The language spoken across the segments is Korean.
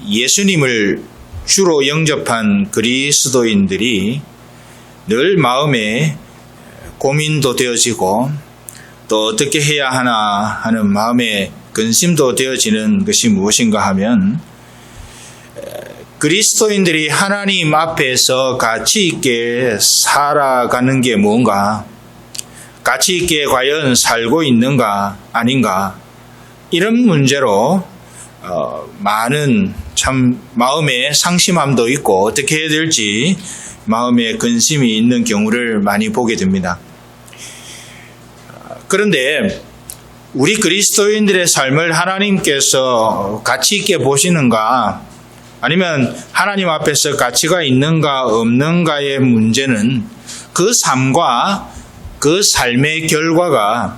예수님을 주로 영접한 그리스도인들이 늘 마음에 고민도 되어지고 또 어떻게 해야 하나 하는 마음의 근심도 되어지는 것이 무엇인가 하면 그리스도인들이 하나님 앞에서 가치 있게 살아가는 게 뭔가, 가치 있게 과연 살고 있는가 아닌가, 이런 문제로 많은 참 마음에 상심함도 있고 어떻게 해야 될지 마음에 근심이 있는 경우를 많이 보게 됩니다. 그런데 우리 그리스도인들의 삶을 하나님께서 가치 있게 보시는가, 아니면 하나님 앞에서 가치가 있는가 없는가의 문제는 그 삶과 그 삶의 결과가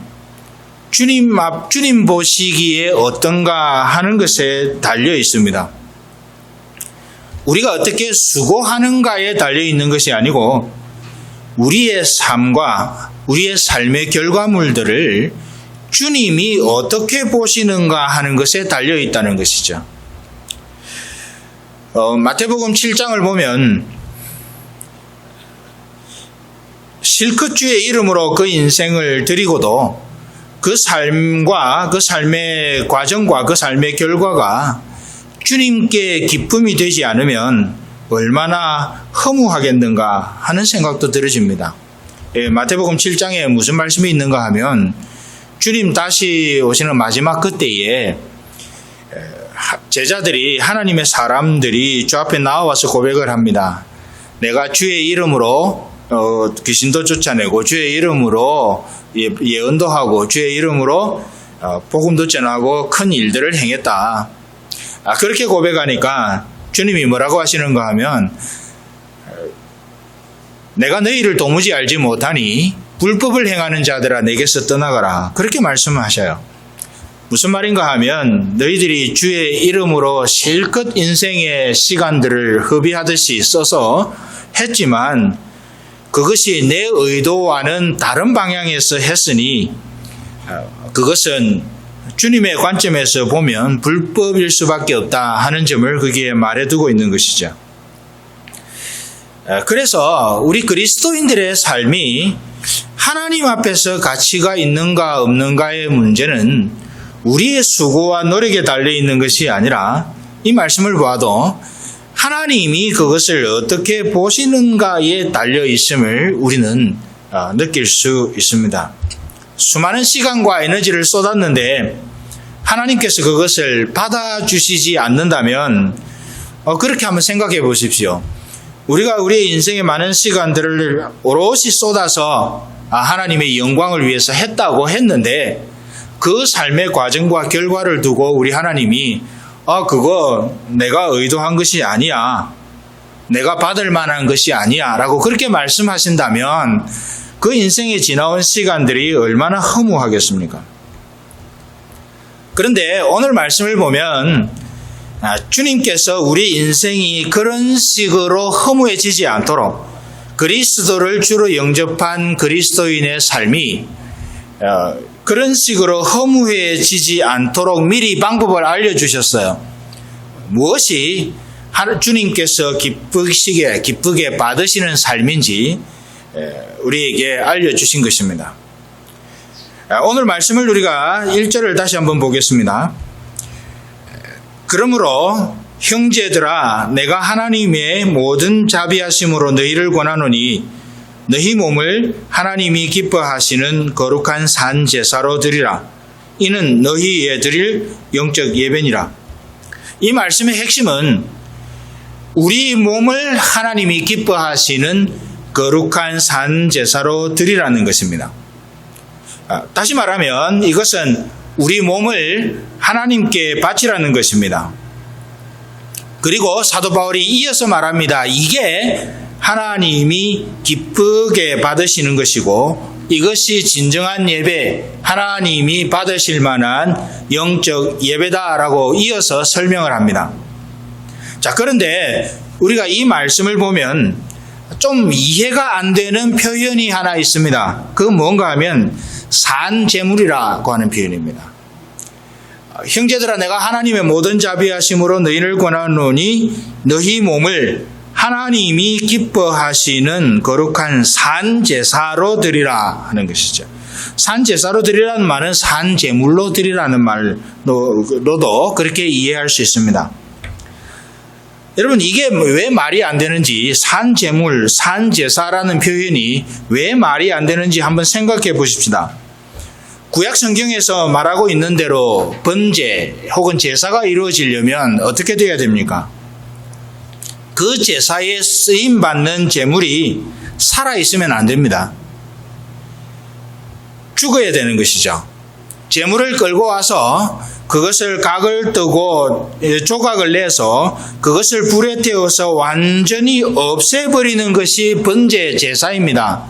주님 보시기에 어떤가 하는 것에 달려 있습니다. 우리가 어떻게 수고하는가에 달려 있는 것이 아니고 우리의 삶과 우리의 삶의 결과물들을 주님이 어떻게 보시는가 하는 것에 달려 있다는 것이죠. 마태복음 7장을 보면 실컷 주의 이름으로 그 인생을 드리고도 그 삶과 그 삶의 과정과 그 삶의 결과가 주님께 기쁨이 되지 않으면 얼마나 허무하겠는가 하는 생각도 들어집니다. 마태복음 7장에 무슨 말씀이 있는가 하면 주님 다시 오시는 마지막 그때에 제자들이, 하나님의 사람들이 주 앞에 나와서 고백을 합니다. 내가 주의 이름으로 귀신도 쫓아내고 주의 이름으로 예언도 하고 주의 이름으로 복음도 전하고 큰 일들을 행했다. 그렇게 고백하니까 주님이 뭐라고 하시는가 하면 내가 너희를 도무지 알지 못하니 불법을 행하는 자들아 내게서 떠나가라. 그렇게 말씀하셔요. 무슨 말인가 하면 너희들이 주의 이름으로 실컷 인생의 시간들을 허비하듯이 써서 했지만 그것이 내 의도와는 다른 방향에서 했으니 그것은 주님의 관점에서 보면 불법일 수밖에 없다 하는 점을 거기에 말해두고 있는 것이죠. 그래서 우리 그리스도인들의 삶이 하나님 앞에서 가치가 있는가 없는가의 문제는 우리의 수고와 노력에 달려있는 것이 아니라 이 말씀을 봐도 하나님이 그것을 어떻게 보시는가에 달려있음을 우리는 느낄 수 있습니다. 수많은 시간과 에너지를 쏟았는데 하나님께서 그것을 받아주시지 않는다면 그렇게 한번 생각해 보십시오. 우리가 우리의 인생의 많은 시간들을 오롯이 쏟아서 하나님의 영광을 위해서 했다고 했는데 그 삶의 과정과 결과를 두고 우리 하나님이 그거 내가 의도한 것이 아니야, 내가 받을 만한 것이 아니야 라고 그렇게 말씀하신다면 그 인생에 지나온 시간들이 얼마나 허무하겠습니까? 그런데 오늘 말씀을 보면 주님께서 우리 인생이 그런 식으로 허무해지지 않도록 그리스도를 주로 영접한 그리스도인의 삶이 그런 식으로 허무해지지 않도록 미리 방법을 알려주셨어요. 무엇이 주님께서 기쁘게 받으시는 삶인지 우리에게 알려주신 것입니다. 오늘 말씀을 우리가 1절을 다시 한번 보겠습니다. 그러므로 형제들아 내가 하나님의 모든 자비하심으로 너희를 권하노니 너희 몸을 하나님이 기뻐하시는 거룩한 산 제사로 드리라. 이는 너희에 드릴 영적 예배니라. 이 말씀의 핵심은 우리 몸을 하나님이 기뻐하시는 거룩한 산 제사로 드리라는 것입니다. 다시 말하면 이것은 우리 몸을 하나님께 바치라는 것입니다. 그리고 사도 바울이 이어서 말합니다. 이게 하나님이 기쁘게 받으시는 것이고 이것이 진정한 예배, 하나님이 받으실 만한 영적 예배다라고 이어서 설명을 합니다. 자, 그런데 우리가 이 말씀을 보면 좀 이해가 안 되는 표현이 하나 있습니다. 그 뭔가 하면 산제물이라고 하는 표현입니다. 형제들아 내가 하나님의 모든 자비하심으로 너희를 권하노니 너희 몸을 하나님이 기뻐하시는 거룩한 산제사로 드리라 하는 것이죠. 산제사로 드리라는 말은 산제물로 드리라는 말로도 그렇게 이해할 수 있습니다. 여러분 이게 왜 말이 안 되는지, 산제물, 산제사라는 표현이 왜 말이 안 되는지 한번 생각해 보십시다. 구약 성경에서 말하고 있는 대로 번제 혹은 제사가 이루어지려면 어떻게 되어야 됩니까? 그 제사에 쓰임받는 제물이 살아있으면 안 됩니다. 죽어야 되는 것이죠. 제물을 끌고 와서 그것을 각을 뜨고 조각을 내서 그것을 불에 태워서 완전히 없애버리는 것이 번제 제사입니다.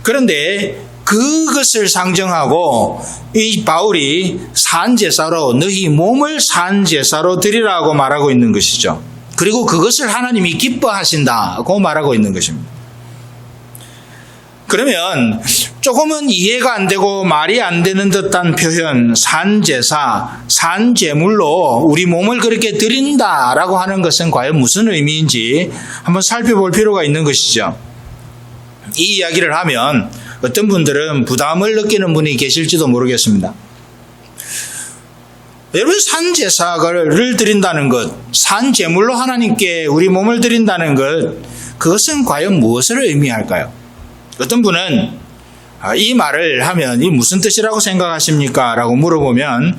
그런데 그것을 상정하고 이 바울이 산제사로 너희 몸을 산제사로 드리라고 말하고 있는 것이죠. 그리고 그것을 하나님이 기뻐하신다고 말하고 있는 것입니다. 그러면 조금은 이해가 안 되고 말이 안 되는 듯한 표현, 산제사, 산제물로 우리 몸을 그렇게 드린다라고 하는 것은 과연 무슨 의미인지 한번 살펴볼 필요가 있는 것이죠. 이 이야기를 하면 어떤 분들은 부담을 느끼는 분이 계실지도 모르겠습니다. 여러분 산제사를 드린다는 것, 산제물로 하나님께 우리 몸을 드린다는 것, 그것은 과연 무엇을 의미할까요? 어떤 분은 이 말을 하면 이 무슨 뜻이라고 생각하십니까? 라고 물어보면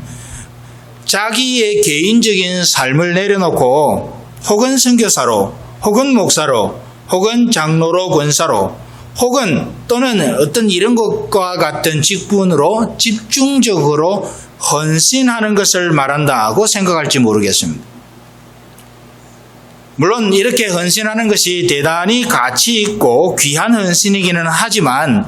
자기의 개인적인 삶을 내려놓고 혹은 선교사로 혹은 목사로 혹은 장로로 권사로 혹은 또는 어떤 이런 것과 같은 직분으로 집중적으로 헌신하는 것을 말한다고 생각할지 모르겠습니다. 물론 이렇게 헌신하는 것이 대단히 가치 있고 귀한 헌신이기는 하지만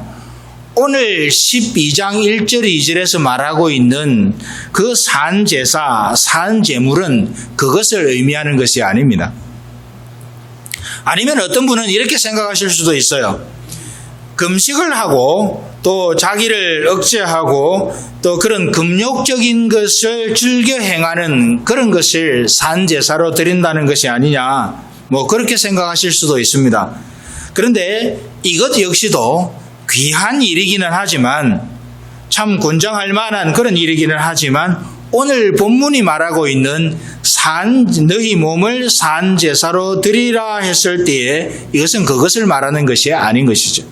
오늘 12장 1절 2절에서 말하고 있는 그 산제사, 산제물은 그것을 의미하는 것이 아닙니다. 아니면 어떤 분은 이렇게 생각하실 수도 있어요. 금식을 하고 또 자기를 억제하고 또 그런 금욕적인 것을 즐겨 행하는 그런 것을 산제사로 드린다는 것이 아니냐, 뭐 그렇게 생각하실 수도 있습니다. 그런데 이것 역시도 귀한 일이기는 하지만 참 권장할 만한 그런 일이기는 하지만 오늘 본문이 말하고 있는 너희 몸을 산제사로 드리라 했을 때에 이것은 그것을 말하는 것이 아닌 것이죠.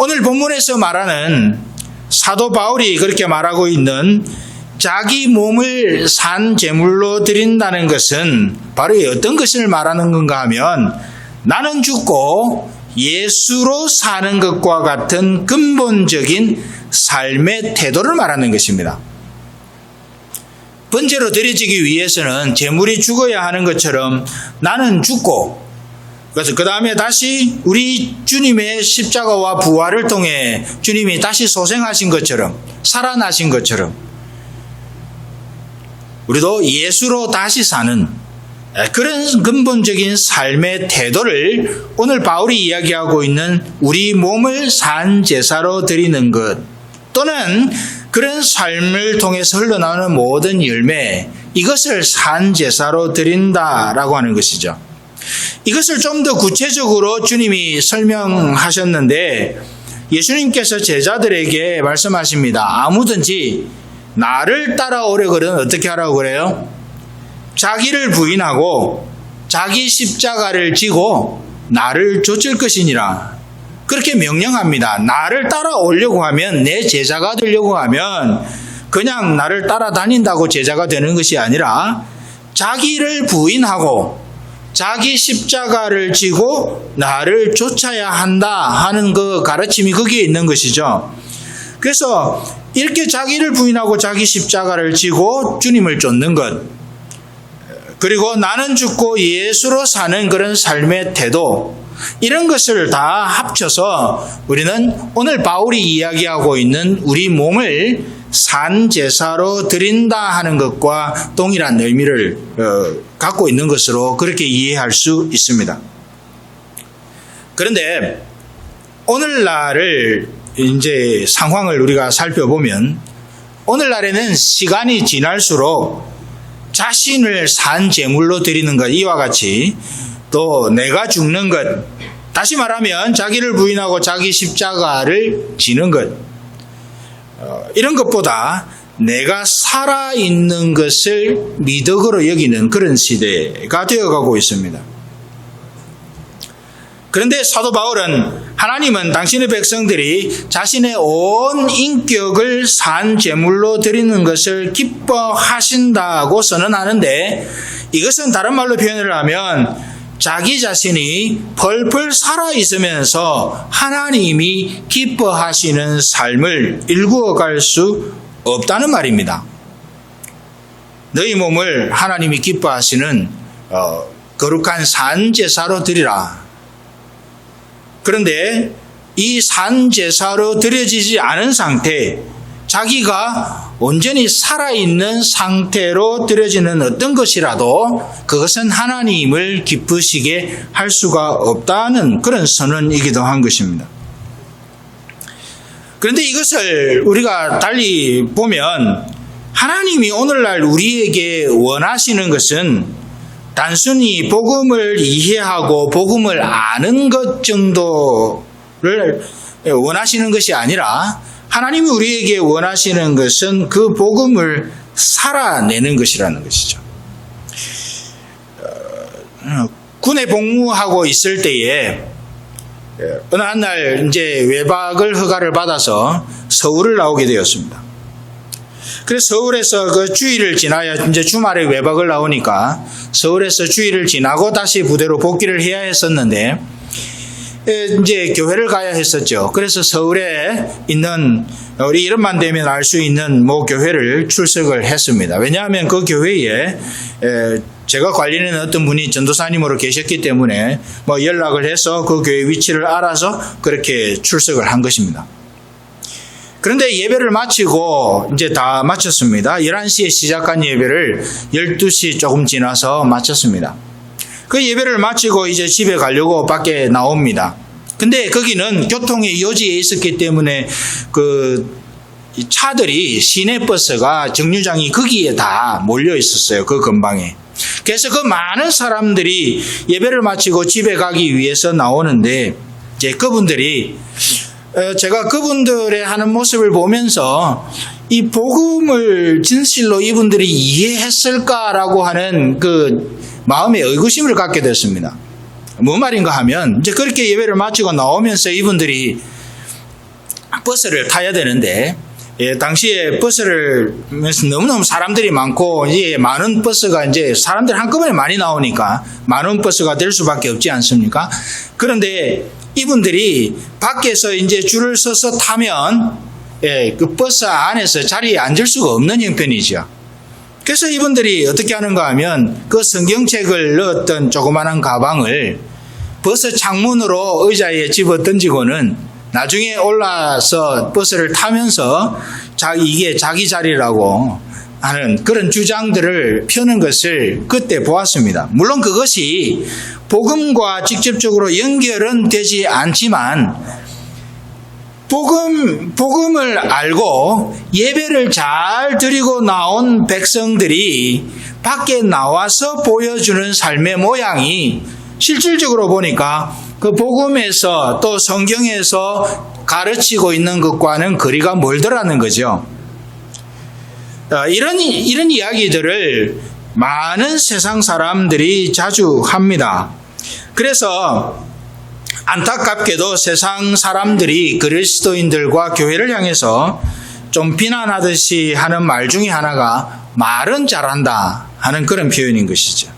오늘 본문에서 말하는 사도 바울이 그렇게 말하고 있는 자기 몸을 산제물로 드린다는 것은 바로 어떤 것을 말하는 건가 하면 나는 죽고 예수로 사는 것과 같은 근본적인 삶의 태도를 말하는 것입니다. 번제로 드려지기 위해서는 제물이 죽어야 하는 것처럼 나는 죽고 그래서 그 다음에 다시 우리 주님의 십자가와 부활을 통해 주님이 다시 소생하신 것처럼 살아나신 것처럼 우리도 예수로 다시 사는 그런 근본적인 삶의 태도를 오늘 바울이 이야기하고 있는 우리 몸을 산제사로 드리는 것 또는 그런 삶을 통해서 흘러나오는 모든 열매 이것을 산제사로 드린다라고 하는 것이죠. 이것을 좀 더 구체적으로 주님이 설명하셨는데 예수님께서 제자들에게 말씀하십니다. 아무든지 나를 따라오려거든 어떻게 하라고 그래요? 자기를 부인하고 자기 십자가를 지고 나를 좇을 것이니라. 그렇게 명령합니다. 나를 따라오려고 하면 내 제자가 되려고 하면 그냥 나를 따라다닌다고 제자가 되는 것이 아니라 자기를 부인하고 자기 십자가를 지고 나를 좇아야 한다 하는 그 가르침이 거기에 있는 것이죠. 그래서 이렇게 자기를 부인하고 자기 십자가를 지고 주님을 쫓는 것 그리고 나는 죽고 예수로 사는 그런 삶의 태도 이런 것을 다 합쳐서 우리는 오늘 바울이 이야기하고 있는 우리 몸을 산제사로 드린다 하는 것과 동일한 의미를 갖고 있는 것으로 그렇게 이해할 수 있습니다. 그런데 오늘날을 이제 상황을 우리가 살펴보면 오늘날에는 시간이 지날수록 자신을 산 제물로 드리는 것, 이와 같이 또 내가 죽는 것, 다시 말하면 자기를 부인하고 자기 십자가를 지는 것, 이런 것보다 내가 살아있는 것을 미덕으로 여기는 그런 시대가 되어가고 있습니다. 그런데 사도 바울은 하나님은 당신의 백성들이 자신의 온 인격을 산 제물로 드리는 것을 기뻐하신다고 선언하는데, 이것은 다른 말로 표현을 하면 자기 자신이 펄펄 살아있으면서 하나님이 기뻐하시는 삶을 일구어갈 수 없다는 말입니다. 너희 몸을 하나님이 기뻐하시는 거룩한 산제사로 드리라. 그런데 이 산제사로 드려지지 않은 상태, 자기가 온전히 살아있는 상태로 드려지는 어떤 것이라도 그것은 하나님을 기쁘시게 할 수가 없다는 그런 선언이기도 한 것입니다. 그런데 이것을 우리가 달리 보면 하나님이 오늘날 우리에게 원하시는 것은 단순히 복음을 이해하고 복음을 아는 것 정도를 원하시는 것이 아니라, 하나님이 우리에게 원하시는 것은 그 복음을 살아내는 것이라는 것이죠. 군에 복무하고 있을 때에 어느 한 날 이제 외박을 허가를 받아서 서울을 나오게 되었습니다. 그래서 서울에서 그 주일을 지나야 이제 주말에 외박을 나오니까 서울에서 주일을 지나고 다시 부대로 복귀를 해야 했었는데, 이제 교회를 가야 했었죠. 그래서 서울에 있는, 우리 이름만 되면 알 수 있는 모 교회를 출석을 했습니다. 왜냐하면 그 교회에 제가 관리하는 어떤 분이 전도사님으로 계셨기 때문에 뭐 연락을 해서 그 교회 위치를 알아서 그렇게 출석을 한 것입니다. 그런데 예배를 마치고 이제 다 마쳤습니다. 11시에 시작한 예배를 12시 조금 지나서 마쳤습니다. 그 예배를 마치고 이제 집에 가려고 밖에 나옵니다. 근데 거기는 교통의 요지에 있었기 때문에 그 차들이 시내버스가 정류장이 거기에 다 몰려 있었어요. 그 근방에. 그래서 그 많은 사람들이 예배를 마치고 집에 가기 위해서 나오는데, 이제 그분들이 제가 그분들의 하는 모습을 보면서 이 복음을 진실로 이분들이 이해했을까라고 하는 그 마음의 의구심을 갖게 됐습니다. 뭔 말인가 하면, 이제 그렇게 예배를 마치고 나오면서 이분들이 버스를 타야 되는데, 당시에 버스를 너무너무 사람들이 많고, 이제 많은 버스가 이제 사람들이 한꺼번에 많이 나오니까 많은 버스가 될 수밖에 없지 않습니까? 그런데 이분들이 밖에서 이제 줄을 서서 타면 그 버스 안에서 자리에 앉을 수가 없는 형편이죠. 그래서 이분들이 어떻게 하는가 하면 그 성경책을 넣었던 조그마한 가방을 버스 창문으로 의자에 집어 던지고는 나중에 올라서 버스를 타면서 이게 자기 자리라고 하는 그런 주장들을 펴는 것을 그때 보았습니다. 물론 그것이 복음과 직접적으로 연결은 되지 않지만, 복음을 알고 예배를 잘 드리고 나온 백성들이 밖에 나와서 보여주는 삶의 모양이 실질적으로 보니까 그 복음에서 또 성경에서 가르치고 있는 것과는 거리가 멀더라는 거죠. 이런 이야기들을 많은 세상 사람들이 자주 합니다. 그래서 안타깝게도 세상 사람들이 그리스도인들과 교회를 향해서 좀 비난하듯이 하는 말 중에 하나가 말은 잘한다 하는 그런 표현인 것이죠.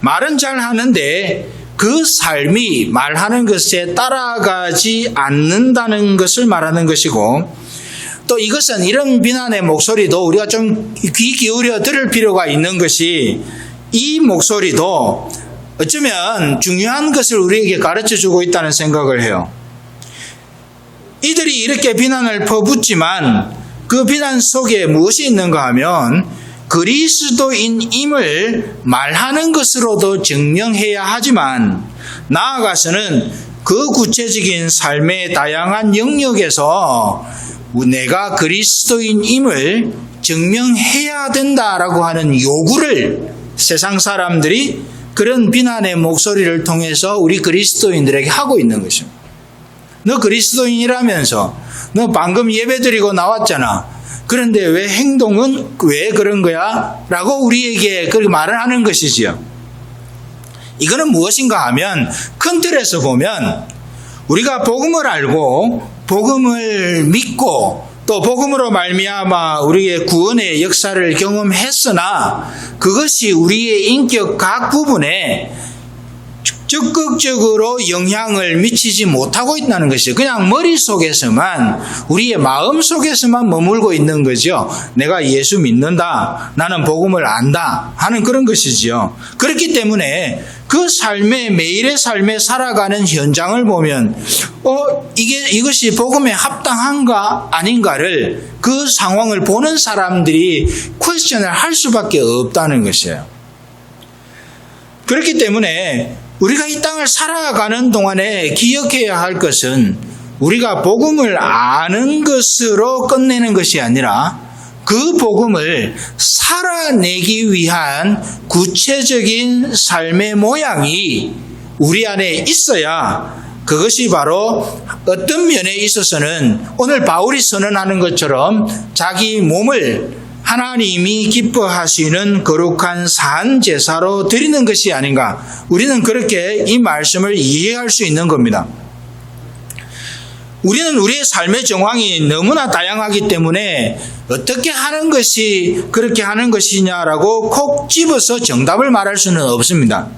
말은 잘하는데 그 삶이 말하는 것에 따라가지 않는다는 것을 말하는 것이고, 또 이것은 이런 비난의 목소리도 우리가 좀 귀 기울여 들을 필요가 있는 것이, 이 목소리도 어쩌면 중요한 것을 우리에게 가르쳐주고 있다는 생각을 해요. 이들이 이렇게 비난을 퍼붓지만 그 비난 속에 무엇이 있는가 하면 그리스도인임을 말하는 것으로도 증명해야 하지만, 나아가서는 그 구체적인 삶의 다양한 영역에서 내가 그리스도인임을 증명해야 된다라고 하는 요구를 세상 사람들이 그런 비난의 목소리를 통해서 우리 그리스도인들에게 하고 있는 것입니다. 너 그리스도인이라면서 너 방금 예배드리고 나왔잖아. 그런데 왜 행동은 왜 그런 거야? 라고 우리에게 그렇게 말을 하는 것이지요. 이거는 무엇인가 하면 큰 틀에서 보면 우리가 복음을 알고 복음을 믿고 또 복음으로 말미암아 우리의 구원의 역사를 경험했으나 그것이 우리의 인격 각 부분에 적극적으로 영향을 미치지 못하고 있다는 것이죠. 그냥 머릿속에서만 우리의 마음속에서만 머물고 있는 거죠. 내가 예수 믿는다. 나는 복음을 안다. 하는 그런 것이지요. 그렇기 때문에 그 삶의 매일의 삶에 살아가는 현장을 보면 이것이 복음에 합당한가 아닌가를 그 상황을 보는 사람들이 퀘스천을 할 수밖에 없다는 것이에요. 그렇기 때문에 우리가 이 땅을 살아가는 동안에 기억해야 할 것은 우리가 복음을 아는 것으로 끝내는 것이 아니라 그 복음을 살아내기 위한 구체적인 삶의 모양이 우리 안에 있어야 그것이 바로 어떤 면에 있어서는 오늘 바울이 선언하는 것처럼 자기 몸을 하나님이 기뻐하시는 거룩한 산 제사로 드리는 것이 아닌가. 우리는 그렇게 이 말씀을 이해할 수 있는 겁니다. 우리는 우리의 삶의 정황이 너무나 다양하기 때문에 어떻게 하는 것이 그렇게 하는 것이냐라고 콕 집어서 정답을 말할 수는 없습니다.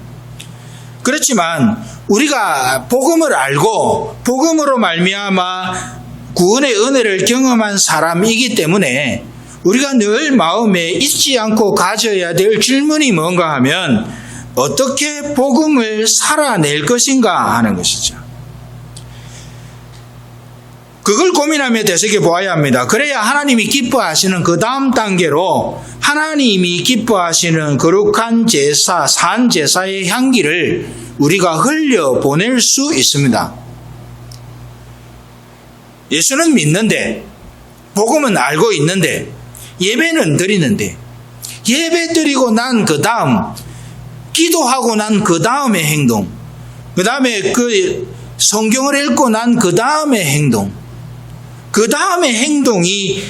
그렇지만 우리가 복음을 알고 복음으로 말미암아 구원의 은혜를 경험한 사람이기 때문에 우리가 늘 마음에 잊지 않고 가져야 될 질문이 뭔가 하면 어떻게 복음을 살아낼 것인가 하는 것이죠. 그걸 고민하며 되새겨 보아야 합니다. 그래야 하나님이 기뻐하시는 그 다음 단계로 하나님이 기뻐하시는 거룩한 제사, 산 제사의 향기를 우리가 흘려보낼 수 있습니다. 예수는 믿는데 복음은 알고 있는데 예배는 드리는데 예배 드리고 난 그 다음 기도하고 난 그 다음의 행동 그 다음에 그 성경을 읽고 난 그 다음의 행동 그 다음의 행동이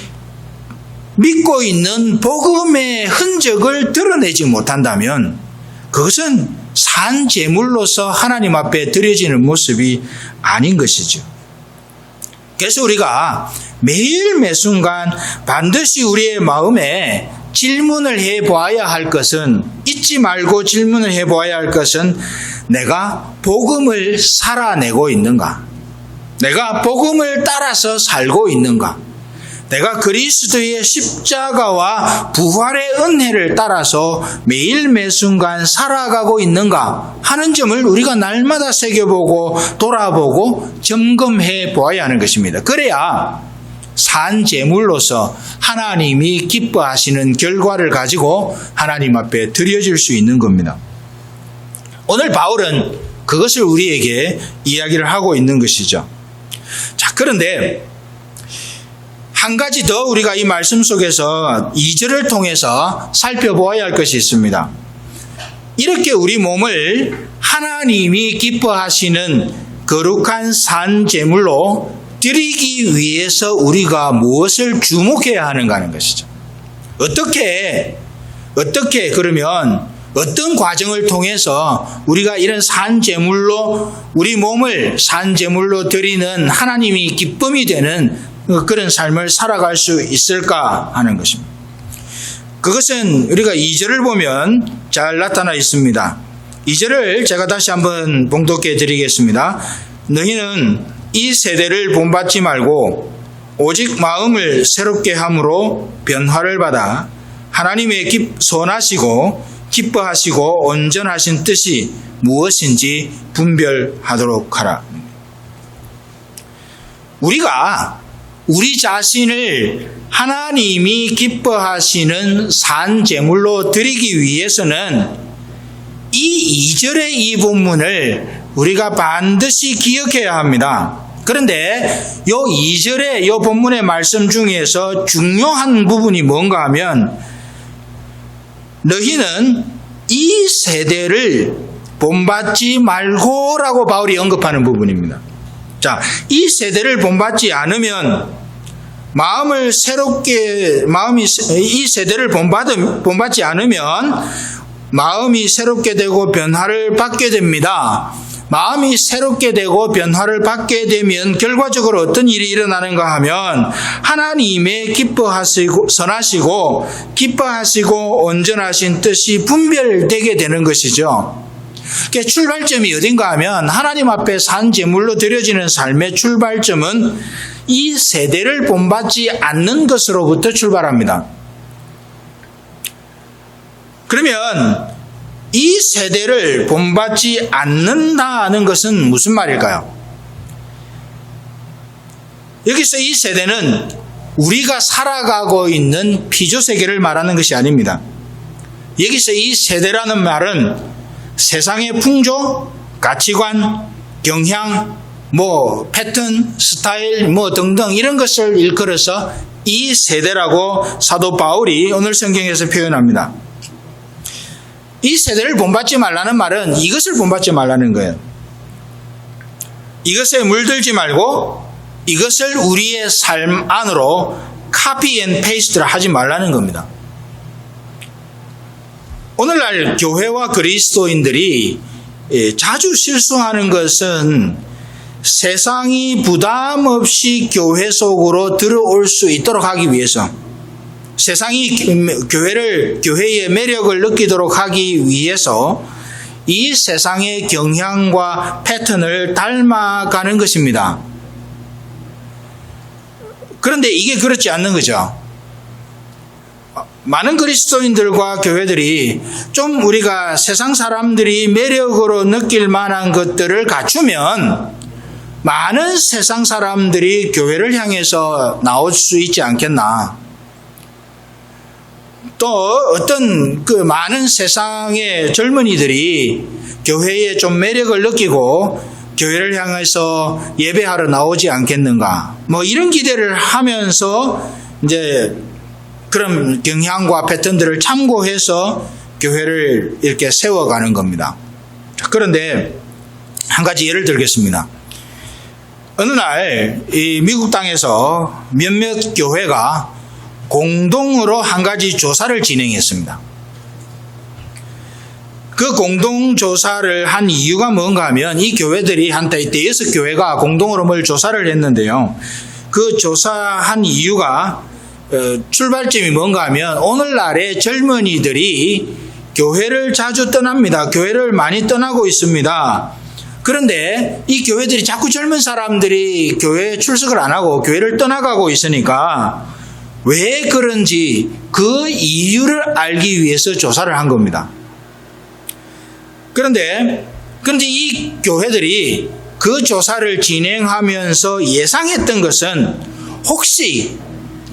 믿고 있는 복음의 흔적을 드러내지 못한다면 그것은 산 제물로서 하나님 앞에 드려지는 모습이 아닌 것이죠. 그래서 우리가 매일 매순간 반드시 우리의 마음에 질문을 해보아야 할 것은 잊지 말고 질문을 해보아야 할 것은 내가 복음을 살아내고 있는가? 내가 복음을 따라서 살고 있는가? 내가 그리스도의 십자가와 부활의 은혜를 따라서 매일 매순간 살아가고 있는가 하는 점을 우리가 날마다 새겨보고 돌아보고 점검해 보아야 하는 것입니다. 그래야 산 제물로서 하나님이 기뻐하시는 결과를 가지고 하나님 앞에 드려질 수 있는 겁니다. 오늘 바울은 그것을 우리에게 이야기를 하고 있는 것이죠. 자, 그런데 한 가지 더 우리가 이 말씀 속에서 2절을 통해서 살펴보아야 할 것이 있습니다. 이렇게 우리 몸을 하나님이 기뻐하시는 거룩한 산 제물로 드리기 위해서 우리가 무엇을 주목해야 하는가 하는 것이죠. 어떻게 그러면 어떤 과정을 통해서 우리가 이런 산 제물로 우리 몸을 산 제물로 드리는 하나님이 기쁨이 되는 그런 삶을 살아갈 수 있을까 하는 것입니다. 그것은 우리가 2절을 보면 잘 나타나 있습니다. 2절을 제가 다시 한번 봉독해 드리겠습니다. 너희는 이 세대를 본받지 말고 오직 마음을 새롭게 함으로 변화를 받아 하나님의 선하시고 기뻐하시고 온전하신 뜻이 무엇인지 분별하도록 하라. 우리가 우리 자신을 하나님이 기뻐하시는 산 제물로 드리기 위해서는 이 2절의 이 본문을 우리가 반드시 기억해야 합니다. 그런데 요 2절의 요 본문의 말씀 중에서 중요한 부분이 뭔가 하면 너희는 이 세대를 본받지 말고라고 바울이 언급하는 부분입니다. 자, 이 세대를 본받지 않으면 이 세대를 본받지 않으면 마음이 새롭게 되고 변화를 받게 됩니다. 마음이 새롭게 되고 변화를 받게 되면 결과적으로 어떤 일이 일어나는가 하면 하나님의 기뻐하시고 선하시고 기뻐하시고 온전하신 뜻이 분별되게 되는 것이죠. 그러니까 출발점이 어딘가 하면 하나님 앞에 산 제물로 드려지는 삶의 출발점은 이 세대를 본받지 않는 것으로부터 출발합니다. 그러면 이 세대를 본받지 않는다는 것은 무슨 말일까요? 여기서 이 세대는 우리가 살아가고 있는 피조세계를 말하는 것이 아닙니다. 여기서 이 세대라는 말은 세상의 풍조, 가치관, 경향, 패턴, 스타일, 등등 이런 것을 일컬어서 이 세대라고 사도 바울이 오늘 성경에서 표현합니다. 이 세대를 본받지 말라는 말은 이것을 본받지 말라는 거예요. 이것에 물들지 말고 이것을 우리의 삶 안으로 카피 앤 페이스트를 하지 말라는 겁니다. 오늘날 교회와 그리스도인들이 자주 실수하는 것은 세상이 부담 없이 교회 속으로 들어올 수 있도록 하기 위해서, 세상이 교회의 매력을 느끼도록 하기 위해서 이 세상의 경향과 패턴을 닮아가는 것입니다. 그런데 이게 그렇지 않는 거죠. 많은 그리스도인들과 교회들이 좀 우리가 세상 사람들이 매력으로 느낄 만한 것들을 갖추면 많은 세상 사람들이 교회를 향해서 나올 수 있지 않겠나. 또 어떤 많은 세상의 젊은이들이 교회에 좀 매력을 느끼고 교회를 향해서 예배하러 나오지 않겠는가. 이런 기대를 하면서 이제 그런 경향과 패턴들을 참고해서 교회를 이렇게 세워가는 겁니다. 그런데 한 가지 예를 들겠습니다. 어느 날 이 미국 땅에서 몇몇 교회가 공동으로 한 가지 조사를 진행했습니다. 그 공동조사를 한 이유가 뭔가 하면 이 교회들이 한때 6교회가 공동으로 뭘 조사를 했는데요. 그 조사한 이유가 출발점이 뭔가 하면 오늘날의 젊은이들이 교회를 자주 떠납니다. 교회를 많이 떠나고 있습니다. 그런데 이 교회들이 자꾸 젊은 사람들이 교회에 출석을 안 하고 교회를 떠나가고 있으니까 왜 그런지 그 이유를 알기 위해서 조사를 한 겁니다. 그런데 이 교회들이 그 조사를 진행하면서 예상했던 것은 혹시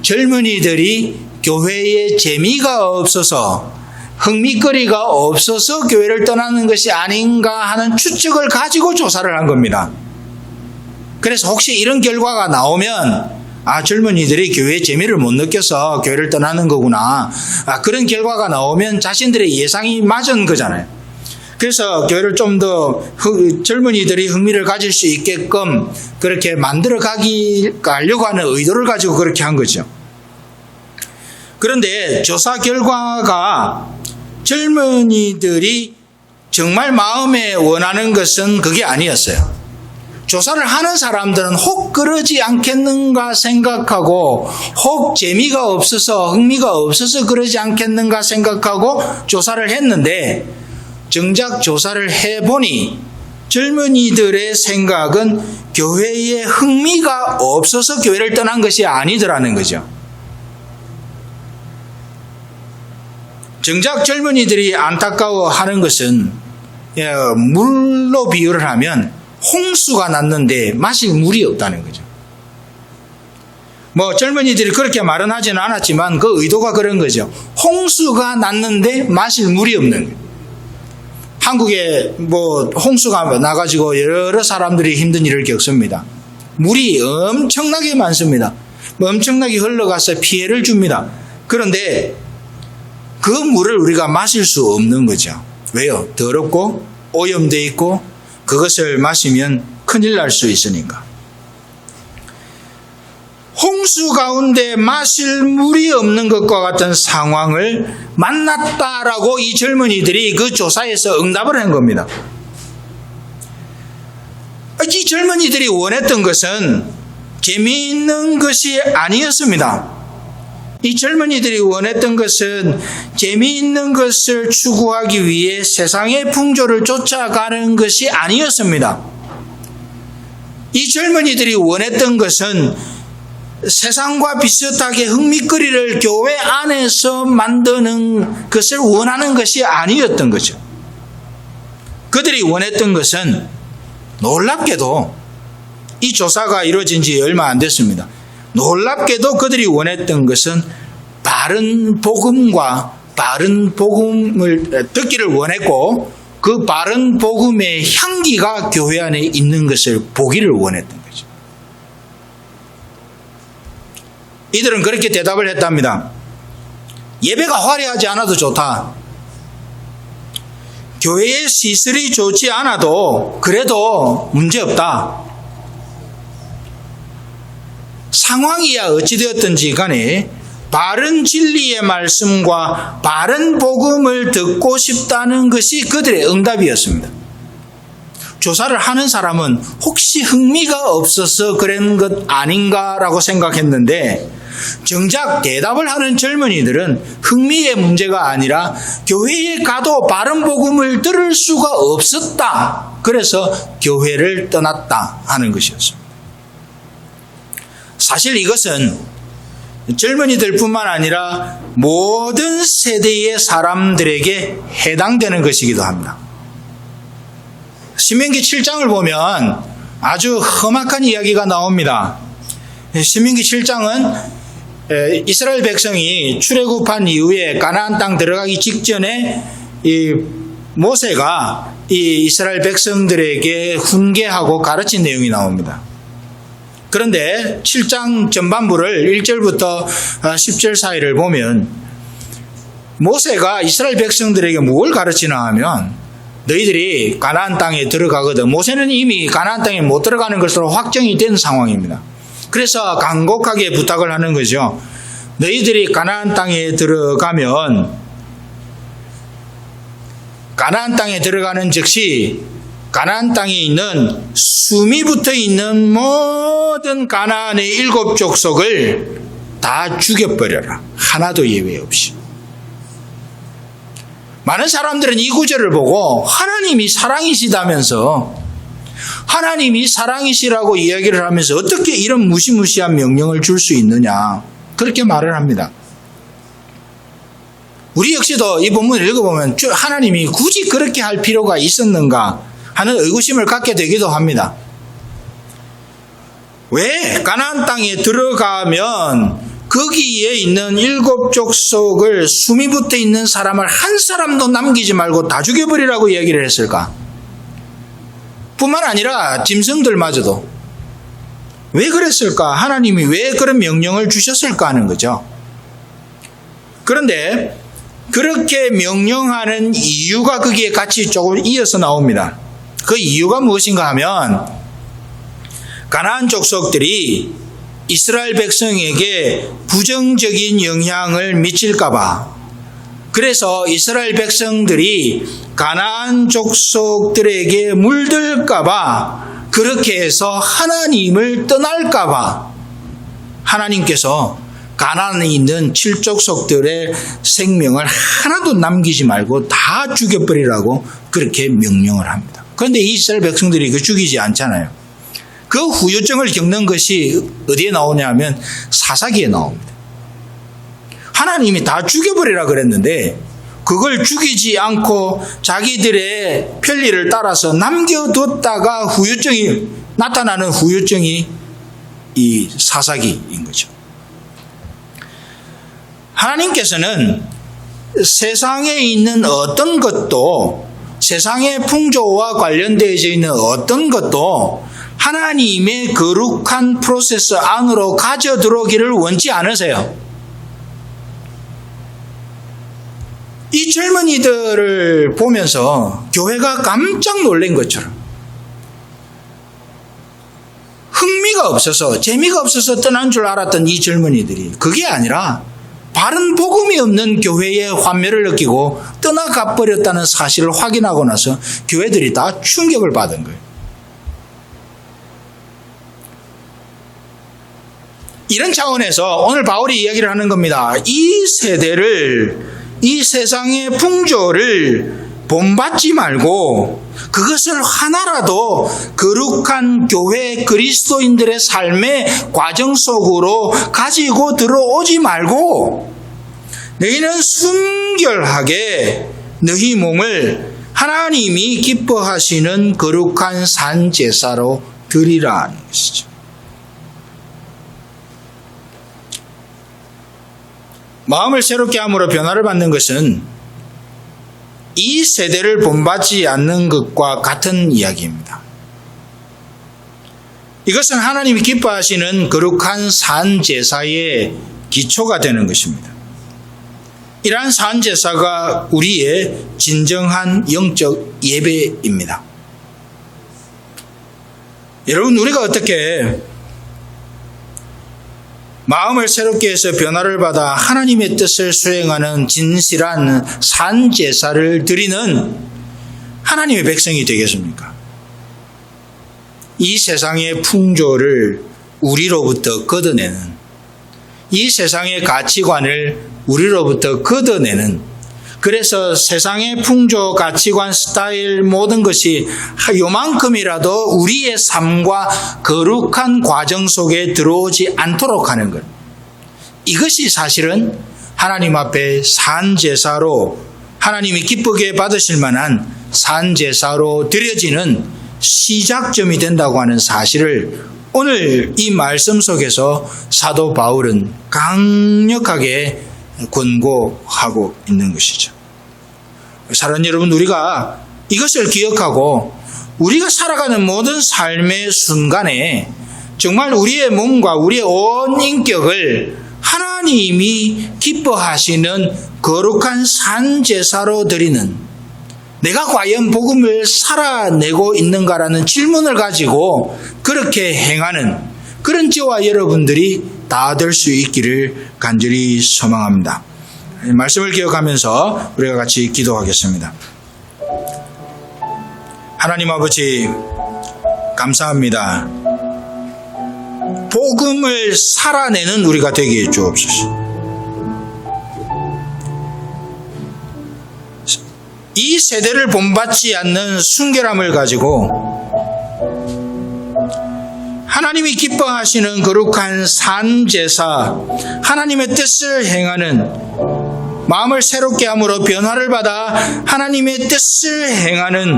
젊은이들이 교회에 재미가 없어서 흥미거리가 없어서 교회를 떠나는 것이 아닌가 하는 추측을 가지고 조사를 한 겁니다. 그래서 혹시 이런 결과가 나오면 젊은이들이 교회의 재미를 못 느껴서 교회를 떠나는 거구나. 그런 결과가 나오면 자신들의 예상이 맞은 거잖아요. 그래서 교회를 좀 더 젊은이들이 흥미를 가질 수 있게끔 그렇게 만들어 가려고 하는 의도를 가지고 그렇게 한 거죠. 그런데 조사 결과가 젊은이들이 정말 마음에 원하는 것은 그게 아니었어요. 조사를 하는 사람들은 혹 그러지 않겠는가 생각하고 혹 재미가 없어서 흥미가 없어서 그러지 않겠는가 생각하고 조사를 했는데 정작 조사를 해보니 젊은이들의 생각은 교회에 흥미가 없어서 교회를 떠난 것이 아니더라는 거죠. 정작 젊은이들이 안타까워하는 것은 물로 비유를 하면 홍수가 났는데 마실 물이 없다는 거죠. 젊은이들이 그렇게 말은 하지는 않았지만 그 의도가 그런 거죠. 홍수가 났는데 마실 물이 없는 거예요. 한국에 홍수가 나가지고 여러 사람들이 힘든 일을 겪습니다. 물이 엄청나게 많습니다. 엄청나게 흘러가서 피해를 줍니다. 그런데 그 물을 우리가 마실 수 없는 거죠. 왜요? 더럽고 오염되어 있고 그것을 마시면 큰일 날 수 있으니까. 홍수 가운데 마실 물이 없는 것과 같은 상황을 만났다라고 이 젊은이들이 그 조사에서 응답을 한 겁니다. 이 젊은이들이 원했던 것은 재미있는 것이 아니었습니다. 이 젊은이들이 원했던 것은 재미있는 것을 추구하기 위해 세상의 풍조를 쫓아가는 것이 아니었습니다. 이 젊은이들이 원했던 것은 세상과 비슷하게 흥미거리를 교회 안에서 만드는 것을 원하는 것이 아니었던 거죠. 그들이 원했던 것은 놀랍게도 이 조사가 이루어진 지 얼마 안 됐습니다. 놀랍게도 그들이 원했던 것은 바른 복음과 바른 복음을 듣기를 원했고 그 바른 복음의 향기가 교회 안에 있는 것을 보기를 원했던 거죠. 이들은 그렇게 대답을 했답니다. 예배가 화려하지 않아도 좋다. 교회의 시설이 좋지 않아도 그래도 문제없다. 상황이야 어찌되었든지 간에 바른 진리의 말씀과 바른 복음을 듣고 싶다는 것이 그들의 응답이었습니다. 조사를 하는 사람은 혹시 흥미가 없어서 그런 것 아닌가라고 생각했는데 정작 대답을 하는 젊은이들은 흥미의 문제가 아니라 교회에 가도 바른 복음을 들을 수가 없었다. 그래서 교회를 떠났다 하는 것이었습니다. 사실 이것은 젊은이들 뿐만 아니라 모든 세대의 사람들에게 해당되는 것이기도 합니다. 신명기 7장을 보면 아주 험악한 이야기가 나옵니다. 신명기 7장은 이스라엘 백성이 출애굽한 이후에 가나안 땅 들어가기 직전에 이 모세가 이 이스라엘 백성들에게 훈계하고 가르친 내용이 나옵니다. 그런데 7장 전반부를 1절부터 10절 사이를 보면 모세가 이스라엘 백성들에게 뭘 가르치나 하면 너희들이 가나안 땅에 들어가거든. 모세는 이미 가나안 땅에 못 들어가는 것으로 확정이 된 상황입니다. 그래서 간곡하게 부탁을 하는 거죠. 너희들이 가나안 땅에 들어가면 가나안 땅에 들어가는 즉시 가나안 땅에 있는 숨이 붙어 있는 모든 가나안의 7 족속을 다 죽여버려라. 하나도 예외 없이. 많은 사람들은 이 구절을 보고 하나님이 사랑이시다면서 하나님이 사랑이시라고 이야기를 하면서 어떻게 이런 무시무시한 명령을 줄 수 있느냐 그렇게 말을 합니다. 우리 역시도 이 본문을 읽어보면 하나님이 굳이 그렇게 할 필요가 있었는가 하는 의구심을 갖게 되기도 합니다. 왜 가나안 땅에 들어가면 거기에 있는 7 족속을 숨이 붙어 있는 사람을 한 사람도 남기지 말고 다 죽여버리라고 이야기를 했을까? 뿐만 아니라 짐승들마저도 왜 그랬을까? 하나님이 왜 그런 명령을 주셨을까 하는 거죠. 그런데 그렇게 명령하는 이유가 거기에 같이 조금 이어서 나옵니다. 그 이유가 무엇인가 하면 가나안 족속들이 이스라엘 백성에게 부정적인 영향을 미칠까봐 그래서 이스라엘 백성들이 가나안 족속들에게 물들까봐 그렇게 해서 하나님을 떠날까봐 하나님께서 가나안에 있는 7 족속들의 생명을 하나도 남기지 말고 다 죽여버리라고 그렇게 명령을 합니다. 그런데 이스라엘 백성들이 그 죽이지 않잖아요. 그 후유증을 겪는 것이 어디에 나오냐면 사사기에 나옵니다. 하나님이 다 죽여버리라 그랬는데 그걸 죽이지 않고 자기들의 편리를 따라서 남겨뒀다가 후유증이 나타나는 후유증이 이 사사기인 거죠. 하나님께서는 세상에 있는 어떤 것도 세상의 풍조와 관련되어져 있는 어떤 것도 하나님의 거룩한 프로세스 안으로 가져 들어오기를 원치 않으세요. 이 젊은이들을 보면서 교회가 깜짝 놀란 것처럼 흥미가 없어서 재미가 없어서 떠난 줄 알았던 이 젊은이들이 그게 아니라 바른 복음이 없는 교회의 환멸을 느끼고 떠나가 버렸다는 사실을 확인하고 나서 교회들이 다 충격을 받은 거예요. 이런 차원에서 오늘 바울이 이야기를 하는 겁니다. 이 세대를, 이 세상의 풍조를 본받지 말고 그것을 하나라도 거룩한 교회 그리스도인들의 삶의 과정 속으로 가지고 들어오지 말고 너희는 순결하게 너희 몸을 하나님이 기뻐하시는 거룩한 산 제사로 드리라 하는 것이죠. 마음을 새롭게 함으로 변화를 받는 것은 이 세대를 본받지 않는 것과 같은 이야기입니다. 이것은 하나님이 기뻐하시는 거룩한 산 제사의 기초가 되는 것입니다. 이러한 산 제사가 우리의 진정한 영적 예배입니다. 여러분, 우리가 어떻게 마음을 새롭게 해서 변화를 받아 하나님의 뜻을 수행하는 진실한 산 제사를 드리는 하나님의 백성이 되겠습니까? 이 세상의 풍조를 우리로부터 걷어내는, 이 세상의 가치관을 우리로부터 걷어내는, 그래서 세상의 풍조, 가치관, 스타일 모든 것이 요만큼이라도 우리의 삶과 거룩한 과정 속에 들어오지 않도록 하는 것. 이것이 사실은 하나님 앞에 산제사로, 하나님이 기쁘게 받으실 만한 산제사로 드려지는 시작점이 된다고 하는 사실을 오늘 이 말씀 속에서 사도 바울은 강력하게 권고하고 있는 것이죠. 사랑하는 여러분, 우리가 이것을 기억하고 우리가 살아가는 모든 삶의 순간에 정말 우리의 몸과 우리의 온 인격을 하나님이 기뻐하시는 거룩한 산제사로 드리는, 내가 과연 복음을 살아내고 있는가라는 질문을 가지고 그렇게 행하는 그런 저와 여러분들이 다 될 수 있기를 간절히 소망합니다. 말씀을 기억하면서 우리가 같이 기도하겠습니다. 하나님 아버지, 감사합니다. 복음을 살아내는 우리가 되게 해 주옵소서. 이 세대를 본받지 않는 순결함을 가지고 하나님이 기뻐하시는 거룩한 산제사, 하나님의 뜻을 행하는, 마음을 새롭게 함으로 변화를 받아 하나님의 뜻을 행하는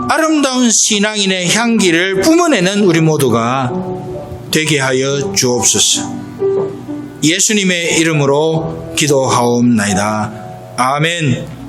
아름다운 신앙인의 향기를 뿜어내는 우리 모두가 되게 하여 주옵소서. 예수님의 이름으로 기도하옵나이다. 아멘.